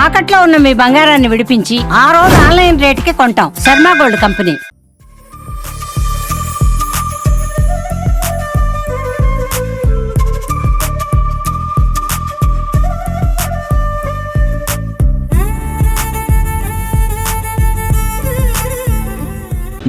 తాకట్లో ఉన్న మీ బంగారాన్ని విడిపించి ఆ రోజు ఆన్లైన్ రేటుకి కొంటాం. Sharma gold company.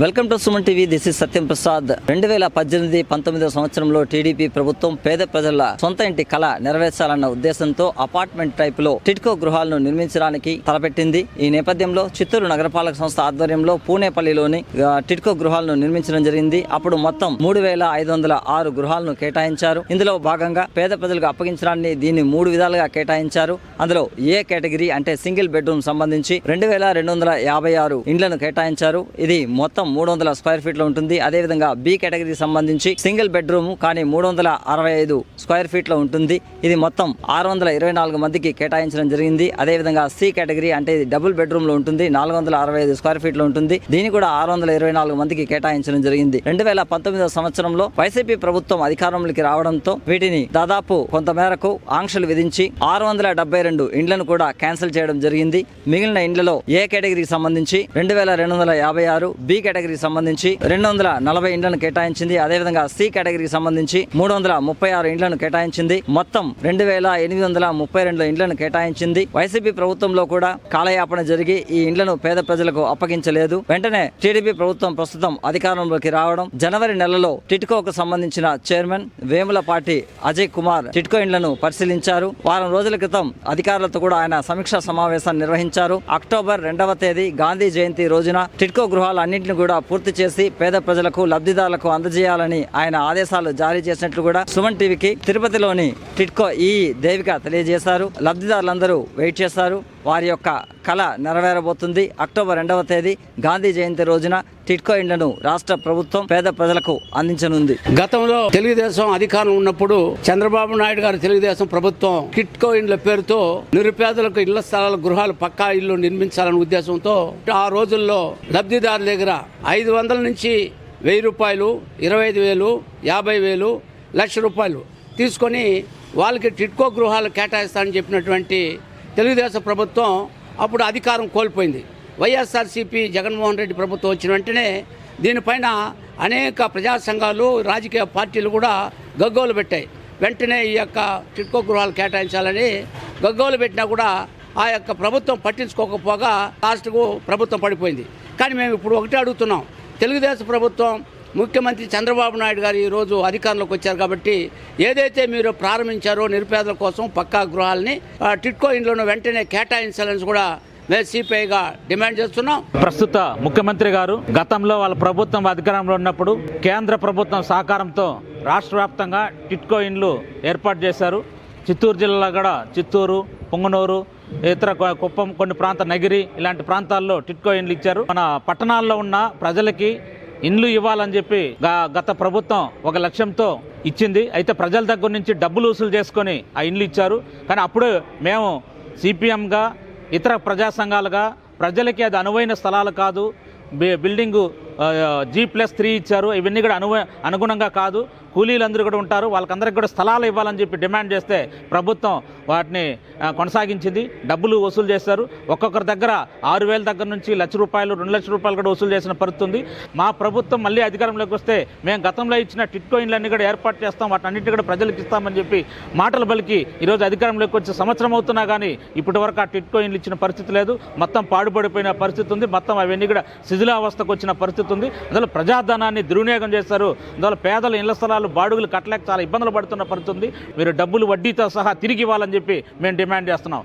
Welcome to Suman TV. This is Satyam Prasad. 2018-19 సంవత్సరంలో టీడీపీ ప్రభుత్వం పేద ప్రజల సొంత ఇంటి కళ నెరవేర్చాలన్న ఉద్దేశంతో అపార్ట్మెంట్ టైప్ లో టిడ్కో గృహాలను నిర్మించడానికి తలపెట్టింది. ఈ నేపథ్యంలో చిత్తూరు నగరపాలక సంస్థ ఆధ్వర్యంలో పూణేపల్లిలోని టిడ్కో గృహాలను నిర్మించడం జరిగింది. అప్పుడు మొత్తం 3506 గృహాలను కేటాయించారు. ఇందులో భాగంగా పేద ప్రజలకు అప్పగించడాన్ని దీన్ని 3 విధాలుగా కేటాయించారు. అందులో ఏ కేటగిరీ అంటే సింగిల్ బెడ్రూమ్ సంబంధించి 2256 ఇండ్లను కేటాయించారు. ఇది మొత్తం 300 స్క్వేర్ ఫీట్ లో ఉంటుంది. అదేవిధంగా బి కేటగిరీ సంబంధించి సింగిల్ బెడ్రూమ్ కానీ 365 స్క్వేర్ ఫీట్ లో ఉంటుంది. ఇది మొత్తం 624 మందికి కేటాయించడం జరిగింది. అదేవిధంగా సి కేటగిరీ అంటే ఇది డబుల్ బెడ్రూమ్ లో ఉంటుంది, 465 స్క్వేర్ ఫీట్ లో ఉంటుంది. దీన్ని కూడా 624 మందికి కేటాయించడం జరిగింది. 2019 సంవత్సరంలో వైసీపీ ప్రభుత్వం అధికారంలోకి రావడంతో వీటిని దాదాపు కొంతమేరకు ఆంక్షలు విధించి 672 ఇండ్లను కూడా క్యాన్సిల్ చేయడం జరిగింది. మిగిలిన ఇండ్లలో ఏ కేటగిరీకి సంబంధించి 2256, బి కేటగిరీకి సంబంధించి 240 ఇండ్లను కేటాయించింది. అదేవిధంగా సి కేటగిరీకి సంబంధించి 336 ఇండ్లను కేటాయించింది. మొత్తం 2832 ఇండ్లను కేటాయించింది. వైసీపీ ప్రభుత్వంలో కూడా కాలయాపన జరిగి ఈ ఇండ్లను పేద ప్రజలకు అప్పగించలేదు. వెంటనే టీడీపీ ప్రభుత్వం ప్రస్తుతం అధికారంలోకి రావడం, జనవరి నెలలో టిడ్కోకు సంబంధించిన చైర్మన్ వేములపాటి అజయ్ కుమార్ టిడ్కో ఇండ్లను పరిశీలించారు. వారం రోజుల క్రితం అధికారులతో కూడా ఆయన సమీక్షా సమావేశాన్ని నిర్వహించారు. అక్టోబర్ 2వ తేదీ గాంధీ జయంతి రోజున టిడ్కో గృహాలు అన్నింటిని కూడా పూర్తి చేసి పేద ప్రజలకు లబ్ధిదారులకు అందజేయాలని ఆయన ఆదేశాలు జారీ చేసినట్లు కూడా సుమన్ టీవీకి తిరుపతిలోని టిడ్కో ఈ దేవిక తెలియజేశారు. లబ్ధిదారులందరూ వెయిట్ చేశారు. వారి యొక్క కళ నెరవేరబోతుంది. అక్టోబర్ 2వ తేదీ గాంధీ జయంతి రోజున టిడ్కో ఇండ్లను రాష్ట్ర ప్రభుత్వం పేద ప్రజలకు అందించనుంది. గతంలో తెలుగుదేశం అధికారం ఉన్నప్పుడు చంద్రబాబు నాయుడు గారు తెలుగుదేశం ప్రభుత్వం టిడ్కో ఇండ్ల పేరుతో నిరుపేదలకు ఇళ్ల స్థలాల గృహాలు పక్కా ఇల్లు నిర్మించాలనే ఉద్దేశంతో ఆ రోజుల్లో లబ్ధిదారుల దగ్గర 500 నుంచి 1000 రూపాయలు, 25,000, 50,000, ₹1,00,000 తీసుకొని వాళ్ళకి టిడ్కో గృహాలు కేటాయిస్తానని చెప్పినటువంటి తెలుగుదేశం ప్రభుత్వం అప్పుడు అధికారం కోల్పోయింది. వైఎస్ఆర్సీపీ జగన్మోహన్ రెడ్డి ప్రభుత్వం వచ్చిన వెంటనే దీనిపైన అనేక ప్రజా సంఘాలు, రాజకీయ పార్టీలు కూడా గగ్గోలు పెట్టాయి. వెంటనే ఈ యొక్క టిడ్కో గృహాలు కేటాయించాలని గగ్గోలు పెట్టినా కూడా ఆ యొక్క ప్రభుత్వం పట్టించుకోకపోగా లాస్ట్కు ప్రభుత్వం పడిపోయింది. కానీ మేము ఇప్పుడు ఒకటే అడుగుతున్నాం, తెలుగుదేశం ప్రభుత్వం ముఖ్యమంత్రి చంద్రబాబు నాయుడు గారు ఈరోజు అధికారంలోకి వచ్చారు కాబట్టి ఏదైతే మీరు ప్రారంభించారో నిరుపేదల కోసం పక్కా గృహాలని టిడ్కో ఇండ్లను వెంటనే కేటాయించాలని కూడా మేము సిపిఐగా డిమాండ్ చేస్తున్నాం. ప్రస్తుత ముఖ్యమంత్రి గారు గతంలో వాళ్ళ ప్రభుత్వం అధికారంలో ఉన్నప్పుడు కేంద్ర ప్రభుత్వం సహకారంతో రాష్ట్ర వ్యాప్తంగా టిడ్కో ఇండ్లు ఏర్పాటు చేశారు. చిత్తూరు జిల్లాలో కూడా చిత్తూరు, పొంగనూరు, ఇతర కుప్పం, కొన్ని నగిరి ఇలాంటి ప్రాంతాల్లో టిడ్కో ఇండ్లు ఇచ్చారు. మన పట్టణాల్లో ఉన్న ప్రజలకి ఇండ్లు ఇవ్వాలని చెప్పి గత ప్రభుత్వం ఒక లక్ష్యంతో ఇచ్చింది. అయితే ప్రజల దగ్గర నుంచి డబ్బులు వసూలు చేసుకొని ఆ ఇండ్లు ఇచ్చారు. కానీ అప్పుడు మేము సిపిఎంగా, ఇతర ప్రజా సంఘాలుగా ప్రజలకి అది అనువైన స్థలాలు కాదు, బిల్డింగు G+3 ఇచ్చారు, ఇవన్నీ కూడా అనుగుణంగా కాదు, కూలీలందరూ కూడా ఉంటారు, వాళ్ళకందరికీ కూడా స్థలాలు ఇవ్వాలని చెప్పి డిమాండ్ చేస్తే ప్రభుత్వం వాటిని కొనసాగించింది. డబ్బులు వసూలు చేస్తారు. ఒక్కొక్కరి దగ్గర 6,000 దగ్గర నుంచి ₹1,00,000, ₹2,00,000 కూడా వసూలు చేసిన పరిస్థితి ఉంది. మా ప్రభుత్వం మళ్ళీ అధికారంలోకి వస్తే మేము గతంలో ఇచ్చిన టిడ్కో ఇండ్లన్నీ కూడా ఏర్పాటు చేస్తాం, వాటన్నింటినీ కూడా ప్రజలకు ఇస్తామని చెప్పి మాటలు బలికి ఈరోజు అధికారంలోకి వచ్చి సంవత్సరం అవుతున్నా కానీ ఇప్పటి వరకు ఆ టిడ్కో ఇండ్లు ఇచ్చిన పరిస్థితి లేదు. మొత్తం పాడుపడిపోయిన పరిస్థితి ఉంది. మొత్తం అవన్నీ కూడా శిథిలావస్థకు వచ్చిన పరిస్థితి ఉంది. అందులో ప్రజాధనాన్ని దుర్వినియోగం చేస్తారు. అందువల్ల పేదల ఇళ్ల స్థలాలు బాడుగులు కట్టలేక చాలా ఇబ్బందులు పడుతున్న పరిస్థితి ఉంది. మీరు డబ్బులు వడ్డీతో సహా తిరిగి ఇవ్వాలని చెప్పి మేము డిమాండ్ చేస్తున్నాం.